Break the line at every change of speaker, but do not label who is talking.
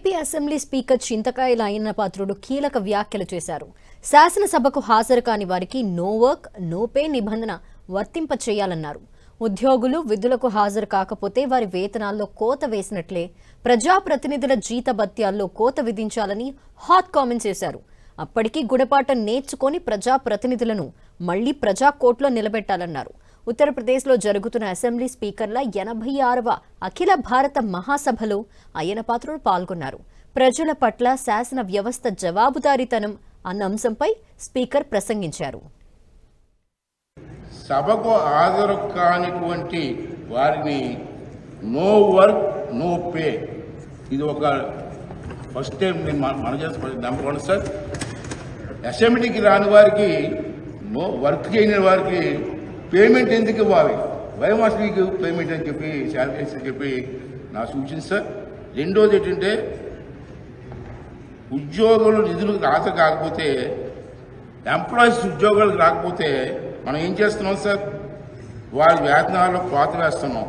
AP assembly speaker చింతకాయల అయ్యన్న పాత్రుడు కీలక వ్యాఖ్యలు చేశారు. శాసనసభకు హాజరు కాని వారికి నో వర్క్ నో పే నిబంధన వర్తింప చేయాలన్నారు. ఉద్యోగులు విధులకు హాజరు కాకపోతే వారి వేతనాల్లో కోత వేసినట్లే ప్రజాప్రతినిధుల జీతభత్యాల్లో కోత విధించాలని హాట్ కామెంట్స్ చేశారు. అప్పటికీ గుణపాఠం నేర్చుకొని ప్రజాప్రతినిధులను మళ్లీ ప్రజా కోర్టులో నిలబెట్టాలన్నారు. ఉత్తరప్రదేశ్లో జరుగుతున్న అసెంబ్లీ స్పీకర్ల 86వ అఖిల భారత మహాసభలో అయ్యన్న పాత్రుడు పాల్గొన్నారు. ప్రజల పట్ల శాసన వ్యవస్థ జవాబుదారీతనం అన్న అంశంపై స్పీకర్ ప్రసంగించారు.
సభకు హాజరు కానిటువంటి వారిని నో వర్క్ నో పే, ఇది ఒక ఫస్ట్ టైం నేను మన చేస్తాను సార్. అసెంబ్లీకి రాని వారికి వర్క్ చేయని వారికి పేమెంట్ ఎందుకు ఇవ్వాలి, వైమాస్ట్రీకి పేమెంట్ అని చెప్పి శాలరీస్ అని చెప్పి నా సూచన సార్. రెండోది ఏంటంటే ఉద్యోగులు నిధులకు హాజరు కాకపోతే, ఎంప్లాయీస్ ఉద్యోగాలకు రాకపోతే మనం ఏం చేస్తున్నాం సార్, వారి వేతనాల్లో కోత వేస్తున్నాం.